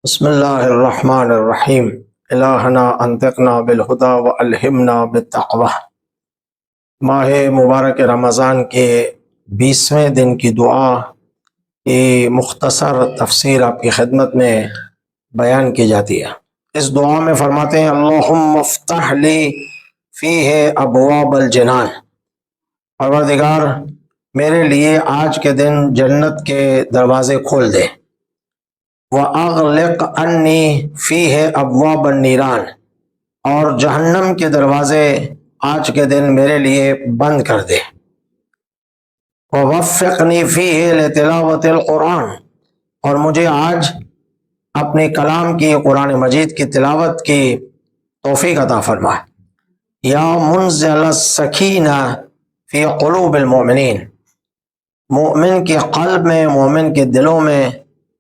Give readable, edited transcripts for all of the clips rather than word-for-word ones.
بسم اللہ الرحمن الرحیم الہنا انطقنا بالہدی والہمنا بالتقوی۔ ماہ مبارک رمضان کے 20ویں دن کی دعا کی مختصر تفسیر آپ کی خدمت میں بیان کی جاتی ہے۔ اس دعا میں فرماتے ہیں اللہم افتح لی فیہ ابواب الجنان، پروردگار میرے لیے آج کے دن جنت کے دروازے کھول دے۔ وَأَغْلِقْ عَنِّي فِيهِ أَبْوَابَ النِّيرَانِ، اور جہنم کے دروازے آج کے دن میرے لیے بند کر دے۔ وَوَفِّقْنِي فِيهِ لِتِلَاوَةِ الْقُرْآنِ، اور مجھے آج اپنے کلام کی قرآن مجید کی تلاوت کی توفیق عطا فرما۔ یا منزل السکینہ فی قلوب المؤمنین، مومن کے قلب میں، مومن کے دلوں میں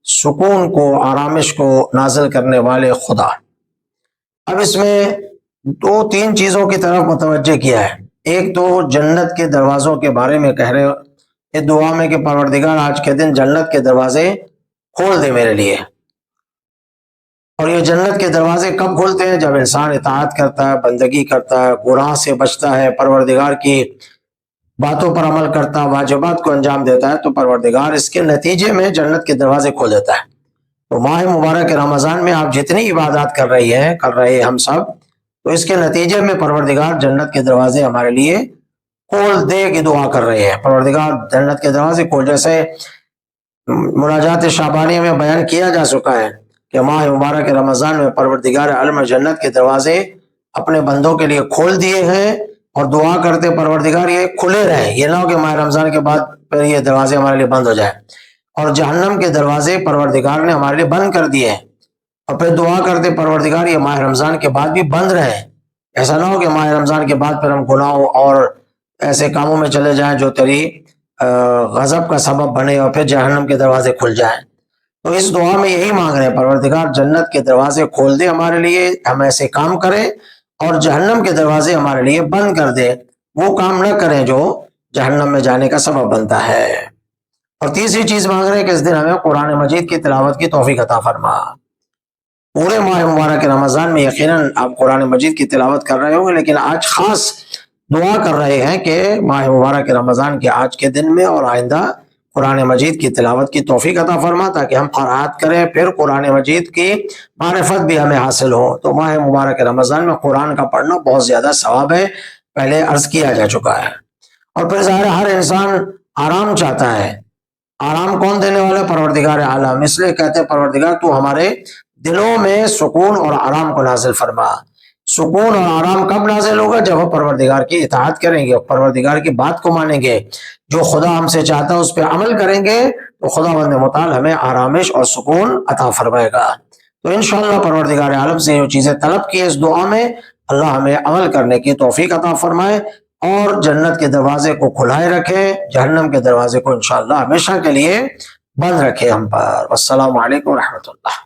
سکون کو، آرامش کو نازل کرنے والے خدا۔ اب اس میں دو تین چیزوں کی طرف متوجہ کیا ہے۔ ایک تو جنت کے دروازوں کے بارے میں کہہ رہے اس دعا میں کہ پروردگار آج کے دن جنت کے دروازے کھول دے میرے لیے۔ اور یہ جنت کے دروازے کب کھولتے ہیں؟ جب انسان اطاعت کرتا ہے، بندگی کرتا ہے، گناہ سے بچتا ہے، پروردگار کی باتوں پر عمل کرتا، واجبات کو انجام دیتا ہے، تو پروردگار اس کے نتیجے میں جنت کے دروازے کھول دیتا ہے۔ تو ماہ مبارک رمضان میں آپ جتنی عبادات کر رہے ہم سب، تو اس کے نتیجے میں پروردگار جنت کے دروازے ہمارے لیے کھول دے کی دعا کر رہے ہیں۔ پروردگار جنت کے دروازے کھول، جیسے مناجات شعبانیہ میں بیان کیا جا چکا ہے کہ ماہ مبارک رمضان میں پروردگار عالم جنت کے دروازے اپنے بندوں کے لیے کھول دیے ہیں، اور دعا کرتے پروردگار یہ کھلے رہیں، یہ نہ ہو کہ ماہ رمضان کے بعد پھر یہ دروازے ہمارے لیے بند ہو جائیں۔ اور جہنم کے دروازے پروردگار نے ہمارے لیے بند کر دیے ہیں، اور پھر دعا کرتے پروردگار یہ ماہ رمضان کے بعد بھی بند رہیں۔ ایسا نہ ہو کہ ماہ رمضان کے بعد پھر ہم گناہوں اور ایسے کاموں میں چلے جائیں جو تیری غضب کا سبب بنے، اور پھر جہنم کے دروازے کھل جائیں۔ تو اس دعا میں یہی مانگ رہے ہیں پروردگار جنت کے دروازے کھول دے ہمارے لیے، ہم ایسے کام کریں، اور جہنم کے دروازے ہمارے لیے بند کر دے، وہ کام نہ کریں جو جہنم میں جانے کا سبب بنتا ہے۔ اور تیسری چیز مانگ رہے ہیں کہ اس دن ہمیں قرآن مجید کی تلاوت کی توفیق عطا فرما۔ پورے ماہ مبارک رمضان میں یقیناً آپ قرآن مجید کی تلاوت کر رہے ہوں گے، لیکن آج خاص دعا کر رہے ہیں کہ ماہ مبارک رمضان کے آج کے دن میں اور آئندہ قرآن مجید کی تلاوت کی توفیق عطا فرما، تاکہ ہم قرأت کریں، پھر قرآن مجید کی معرفت بھی ہمیں حاصل ہو۔ تو ماہ مبارک رمضان میں قرآن کا پڑھنا بہت زیادہ ثواب ہے، پہلے عرض کیا جا چکا ہے۔ اور پھر ظاہر ہر انسان آرام چاہتا ہے، آرام کون دینے والا؟ پروردگار عالم۔ اس لیے کہتے ہیں پروردگار تو ہمارے دلوں میں سکون اور آرام کو نازل فرما۔ سکون اور آرام کب نازل ہوگا؟ جب ہم پروردگار کی اطاعت کریں گے، پروردگار کی بات کو مانیں گے، جو خدا ہم سے چاہتا ہے اس پہ عمل کریں گے، تو خدا بند متعال ہمیں آرامش اور سکون عطا فرمائے گا۔ تو انشاءاللہ پروردگار عالم سے جو چیزیں طلب کی اس دعا میں، اللہ ہمیں عمل کرنے کی توفیق عطا فرمائے، اور جنت کے دروازے کو کھلائے رکھے، جہنم کے دروازے کو انشاءاللہ ہمیشہ کے لیے بند رکھے ہم پر۔ والسلام علیکم ورحمۃ اللہ۔